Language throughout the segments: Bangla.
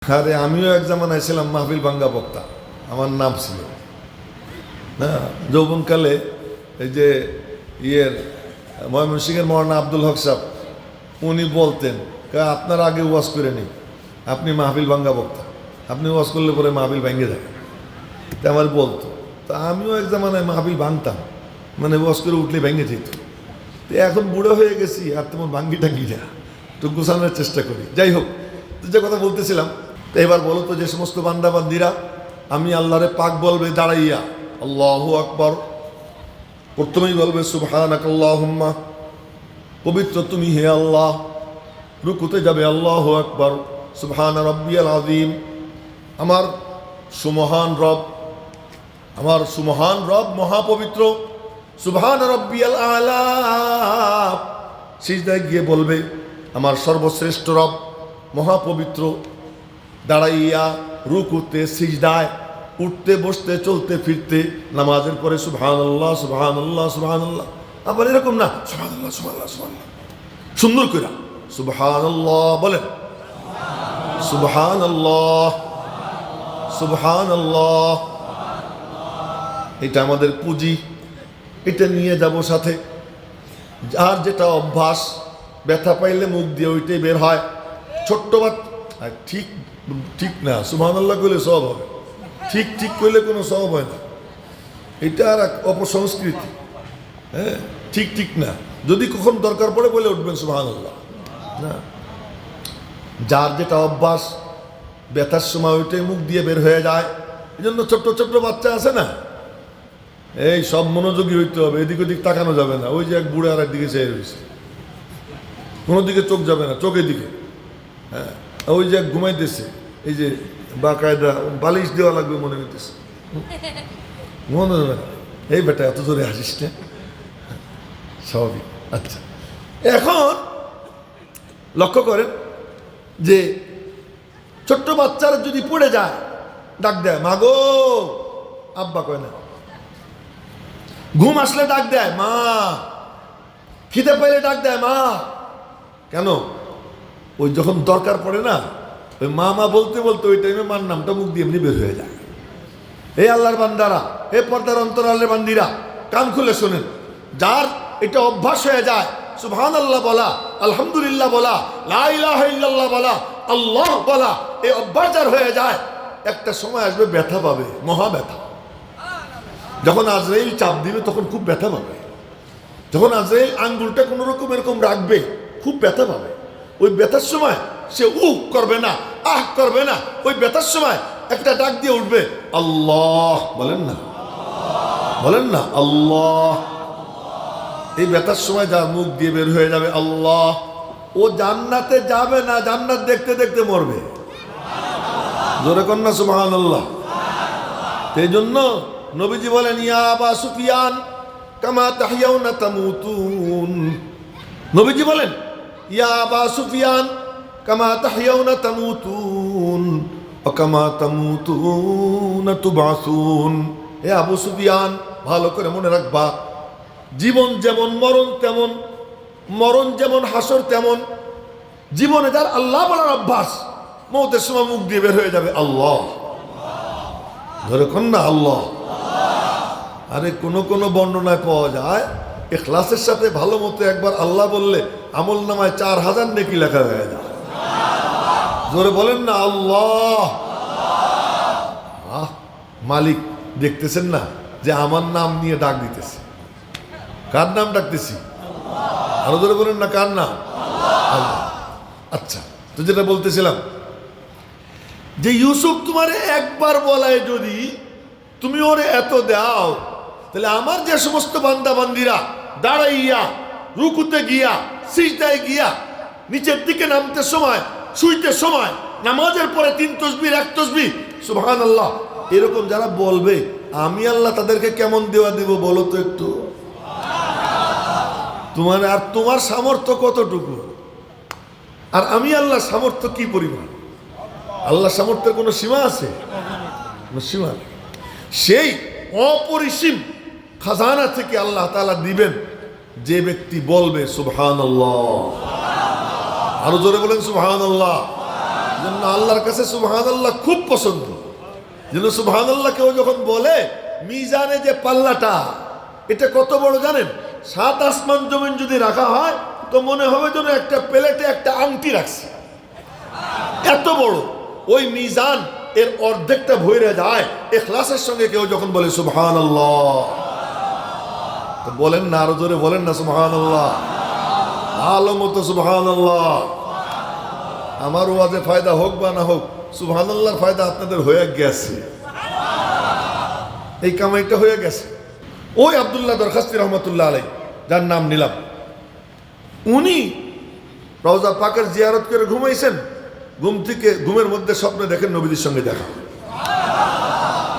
আরে আমিও এক জামানায় ছিলাম মাহফিল ভাঙ্গা বক্তা, আমার নাম ছিল না। যৌবনকালে এই যে ময়মনসিংহের মৌলানা আব্দুল হক সাহেব উনি বলতেন, আপনার আগে ওয়াজ করে নি, আপনি মাহফিল ভাঙ্গা বক্তা, আপনি ওয়াজ করলে পরে মাহফিল ভেঙে যায়। তা আমার বলতো, তা আমিও এক জামানায় মাহফিল ভাঙতাম, মানে ওয়াজ করে উঠলে ভেঙে যেত। তো এখন বুড়ো হয়ে গেছি, আর তেমন ভাঙ্গি টাঙ্গি না, একটু গোছানোর চেষ্টা করি। যাই হোক, তো যে কথা বলতেছিলাম, তো এবার বলো তো, যে সমস্ত বান্দাবান্দিরা আমি আল্লাহরে পাক বলবে দাঁড়াইয়া আল্লাহু আকবার, প্রথমেই বলবে সুবহানাকাল্লাহুম্মা, পবিত্র তুমি হে আল্লাহ। রুকুতে যাবে আল্লাহু আকবার, সুবহানা রাব্বিয়াল আযীম, আমার সুমহান রব, আমার সুমহান রব মহাপবিত্র, সুবহানা রাব্বিয়াল আলা। সিজদায় গিয়ে বলবে আমার সর্বশ্রেষ্ঠ রব মহাপবিত্র। দাঁড়াইয়া রুকুতে, সিজদায়, উঠতে বসতে, চলতে ফিরতে, নামাজের পরে সুবহানাল্লাহ সুবহানাল্লাহ সুবহানাল্লাহ। আবার এরকম না, সুবহানাল্লাহ সুবহানাল্লাহ সুবহানাল্লাহ, সুন্দর করে সুবহানাল্লাহ বলেন, সুবহানাল্লাহ সুবহানাল্লাহ। এটা আমাদের পুঁজি, এটা নিয়ে যাব সাথে। আর যেটা অভ্যাস, ব্যথা পাইলে মুখ দিয়ে ওইটাই বের হয়। ছোট্ট বাচ্চা ঠিক ঠিক না, সুবহানাল্লাহ কইলে সব হবে, ঠিক ঠিক কইলে কোনো সব হয় না। এটা আর এক অপসংস্কৃতি। হ্যাঁ, ঠিক ঠিক না, যদি কখন দরকার পড়ে বলে উঠবেন সুবহানাল্লাহ না। যার যেটা অভ্যাস, ব্যথার সময় ওইটাই মুখ দিয়ে বের হয়ে যায়। এই জন্য ছোট্ট ছোট্ট বাচ্চা আছে না, এই সব মনোযোগী হইতে হবে, এদিক ওদিক তাকানো যাবে না। ওই যে এক বুড়ে আর একদিকে চেয়ে রয়েছে, কোনো দিকে চোখ যাবে না, চোখের দিকে। হ্যাঁ, ওই যে ঘুমাইতেছে, এই যে বাকায়দা বালিশ দেওয়া লাগবে মনে হইতেছে, মনে হবে না। এই বেটা এত জোরে হাসিস না, স্বাভাবিক। আচ্ছা, এখন লক্ষ্য করেন যে ছোট্ট বাচ্চারা যদি পড়ে যায়, ডাক দেয় মা গো, আব্বা কয় না। ঘুম আসলে ডাক দেয় মা, খিদে পাইলে ডাক দেয় মা। কেন? ওই যখন দরকার পড়ে না, ওই মা মা বলতে বলতে ওই টাইমে মার নামটা মুখ দিয়ে এমনি বের হয়ে যায়। এই আল্লাহর বান্দারা, এই পর্দার অন্তরালের বান্দিরা, কান খুলে শোনেন। যার এটা অভ্যাস হয়ে যায় সুবহানাল্লাহ বলা, আলহামদুলিল্লাহ বলা, লা ইলাহা ইল্লাল্লাহ বলা, আল্লাহ বলা, এই অভ্যাস যার হয়ে যায়, একটা সময় আসবে ব্যথা পাবে, মহা ব্যথা। যখন আজরাইল চাপ দিবে তখন খুব ব্যথা পাবে। যখন আজরাইল আঙ্গুলটা কোনো রকম এরকম রাখবে, খুব ব্যথা পাবে। ওই ব্যথার সময় সে উহ করবে না, আহ করবে না। ওই ব্যথার সময় একটা ডাক দিয়ে উঠবে আল্লাহ, বলেন না, বলেন না আল্লাহ। এই ব্যথার সময় যার মুখ দিয়ে বের হয়ে যাবে আল্লাহ, ও জান্নাতে যাবে না, জান্নাত দেখতে দেখতে মরবে। জোরে কন্যা সুবহানাল্লাহ। সেই জন্য নবীজি বলেন ইয়া আবা সুফিয়ান কামা তাহইয়াউনা তামুতুন। নবীজি বলেন ইয়া আবা সুফিয়ান কামা তাহইয়াউনা তামুতুন ওয়া কামা তামুতুনা তুবআসুন। হে আবু সুফিয়ান, ভালো করে মনে রাখবা, জীবন যেমন মরণ তেমন, মরণ যেমন হাসর তেমন। জীবনে যার আল্লাহ বলার অভ্যাস, মৌতের সময় মুখ দিয়ে বের হয়ে যাবে আল্লাহ। ধরে কোন না আল্লাহ। আরে কোন বর্ণনায় পাওয়া যায় ইখলাসের সাথে ভালো মতো একবার আল্লাহ বললে আমল নামায় 4000 নেকি লেখা হয়ে যায়। জোরে বলেন না আল্লাহ। মালিক দেখতেছেন না যে আমার নাম নিয়ে ডাক দিতেছে। কার নাম ডাকতেছি? আরো জোরে বলেন না, কার নাম? আল্লাহ। আচ্ছা, তো যেটা বলতেছিলাম যে ইউসুফ তোমারে একবার বলায় যদি তুমি ওরে এত দাও, তাহলে আমার যে সমস্ত বান্দা বান্দিরা দাঁড়াইয়া, রুকুতে গিয়া, সিজদায় গিয়া, নিচের দিকে নামতে সময়, শুইতে সময়, নামাজের পরে 3 তাসবিহ 1 তাসবিহ সুবহানাল্লাহ, এরকম যারা বলবে, আমি আল্লাহ তাদেরকে কেমন দেওয়া দিব বলো তো একটু। তোমার আর তোমার সামর্থ্য কতটুকু, আর আমি আল্লাহর সামর্থ্য কি পরিমাণ? আল্লাহ সামর্থ্যের কোনো সীমা আছে? কোনো সীমা নেই। সেই অপরিসীম খাজানা থেকে আল্লাহ তাআলা দিবেন যে ব্যক্তি বলবে সুবহানাল্লাহ। আরো জোরে বলেন সুবহানাল্লাহ। জন্য আল্লাহর কাছে সুবহানাল্লাহ খুব পছন্দ। যেন সুবহানাল্লাহ কেউ যখন বলে, মিজানে যে পাল্লাটা এটা কত বড় জানেন? 7 আসমান জমিন যদি রাখা হয় তো মনে হবে যেন একটা প্লেটে একটা আংটি রাখছে, এত বড় ওই মিজান। এর অর্ধেকটা ভরে যায় ইখলাসের সঙ্গে কেউ যখন বলে সুবহানাল্লাহ। তো বলেন না, আরো জোরে বলেন না সুবহানাল্লাহ, ভালো মতো সুবহানাল্লাহ। আমার ওয়াজে ফায়দা হোক বা না হোক, সুবহানাল্লাহর ফায়দা আপনাদের হয়ে গেছে, এই কামাইটা হয়ে গেছে। ওই আব্দুল্লাহ দরখাস্তি রহমতুল্লাহ আলাই, যার নাম নিলাম, উনি রওজা পাকের জিয়ারত করে ঘুমাইছেন। ঘুমের মধ্যে স্বপ্নে দেখেন নবীজির সঙ্গে দেখা।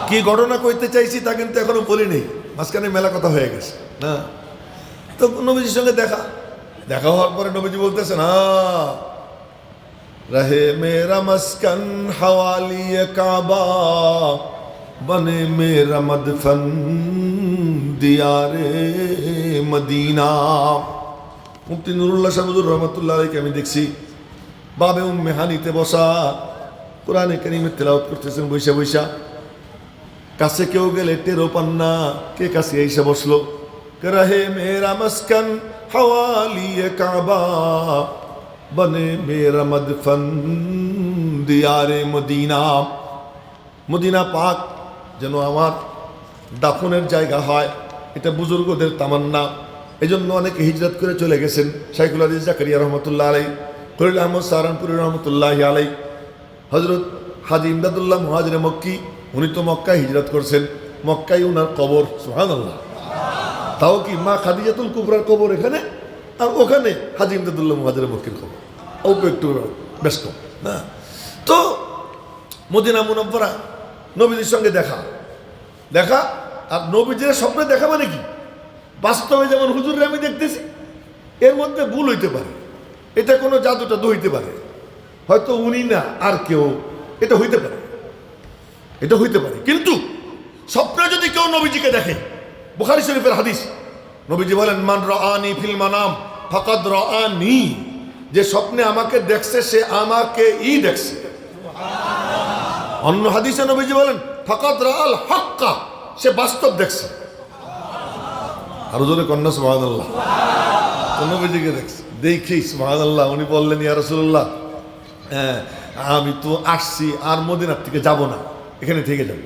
কি ঘটনা কইতে চাইছি তা কিন্তু এখনো বলি নেই, মাঝখানে মেলা কথা হয়ে গেছে না। তো নবীজির সঙ্গে দেখা হওয়ার পরে নবীজি বলতেছেন, রহে মেরা মস্কন হওয়ালি কাবা, বনে মেরা মদফন দিয়ারে মদিনা। মুফতি নুরুল্লাহ শাহ হুজুর রহমতুল্লাহ আলাইহি আমি দেখছি বাবে উম্মে হানিতে বসা কোরআনে কারীমের তেলাওয়াত করতেছেন বৈশা বৈশা। কাছে কেউ গেলে টেরও পান না কে কাছে এসে বসলো। রহে মেরা মস্কন হওয়ালি কাবা, বনে মেরা মদফন দিয়ারে মদিনা। মদিনা পাক যেন আমার দাফনের জায়গা হয়, এটা বুজুর্গদের তামান্না। এই জন্য অনেকে হিজরত করে চলে গেছেন। শাইখুল হাদিস জাকারিয়া রহমতুল্লাহ আলাই, খলিল আহমদ সাহারানপুরি রহমতুল্লাহ আলাই, হজরত হাজি ইমদাদুল্লাহ মুহাজিরে মক্কি, উনি তো মক্কায় হিজরত করছেন, মক্কায় উনার কবর। সুবহানাল্লাহ। তাও কি মা খাদিজাতুল কুবরার কবর এখানে, আর ওখানে হাজি ইমদাদুল্লাহ মুহাজিরে মক্কির কবর, অল্প একটু বেশ কম না। তো মদিনা মুনাব্বারা নবীজির সঙ্গে দেখা আর নবীজির স্বপ্নে দেখা মানে কি? বাস্তবে যেমন হুজুরে আমি দেখতেছি, এর মধ্যে ভুল হইতে পারে, এটা কোনো জাদুটা হইতে পারে, হয়তো উনি না আর কেউ, এটা হইতে পারে, কিন্তু স্বপ্নে যদি কেউ নবীজিকে দেখে, বুখারী শরীফের হাদিস, নবীজি বলেন, মান রাআনি ফিল মানাম ফাকাদ রাআনি, যে স্বপ্নে আমাকে দেখছে সে আমাকেই দেখছে। অন্য হাদিসে নবীজি বলেন, ফাকাদ রাআল হাক্কা, সে বাস্তব দেখছে। আরো জোরে কন্যা সুবহানাল্লাহ। নবীজিকে দেখছে, দেখি সুবহানাল্লাহ। উনি বললেন, ইয়া রাসূলুল্লাহ, আমি তো আসছি আর মদিনার থেকে যাব না, এখানে থেকে যাব।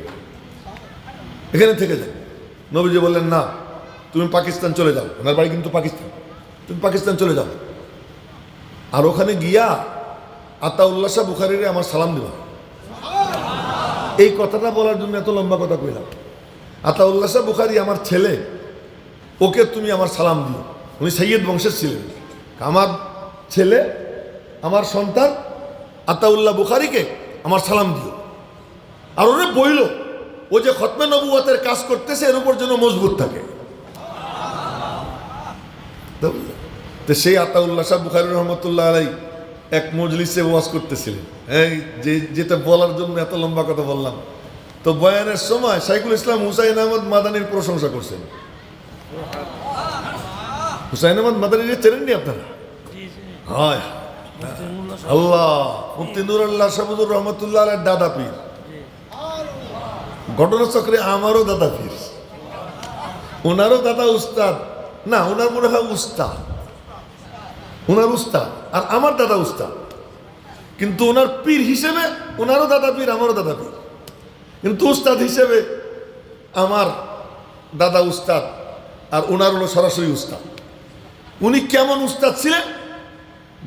নবীজি বললেন, না, তুমি পাকিস্তান চলে যাও। ওনার বাড়ি কিন্তু পাকিস্তান, তুমি পাকিস্তান চলে যাও, আর ওখানে গিয়া আতাউল্লাহ শাহ বুখারীরে আমার সালাম দিবা। এই কথাটা বলার জন্য এত লম্বা কথা কইলাম। আতাউল্লাহ শাহ বুখারী আমার ছেলে, ওকে তুমি আমার সালাম দিও। উনি সৈয়দ বংশের ছিলেন। আমার ছেলে, আমার সন্তান আতাউল্লাহ বুখারীকে আমার সালাম দিও। আর ওরে বইল, ও যে খতমে নবুয়তের কাজ করতেছে এর উপর যেন মজবুত থাকে। তো সেই আতাউল্লাহ শাহ বুখারী রহমতুল্লাহ আলাই এক মজলিসে ওয়াজ করতেছিলেন। যেটা বলার জন্য এত লম্বা কথা বললাম। তো বয়ানের সময় শাইখুল ইসলাম হুসাইন আহমদ মাদানির প্রশংসা করছেন। হুসাইন আহমদ মাদানির চেনেননি আপনারা? হয়, আল্লাহ মুফতি নুরুল্লাহ শাহ হুজুর রহমতুল্লাহ আলাইহির দাদা পীর। ঘটনাচক্রে আমারও দাদা পীর, ওনারও দাদা উস্তাদ, না ওনার মনে হয় উস্তাদ, ওনার উস্তাদ আর আমার দাদা উস্তাদ। কিন্তু ওনার পীর হিসেবে ওনারও দাদা পীর, আমারও দাদা পীর। কিন্তু উস্তাদ হিসেবে আমার দাদা উস্তাদ আর ওনার হলো সরাসরি উস্তাদ। উনি কেমন উস্তাদ ছিলেন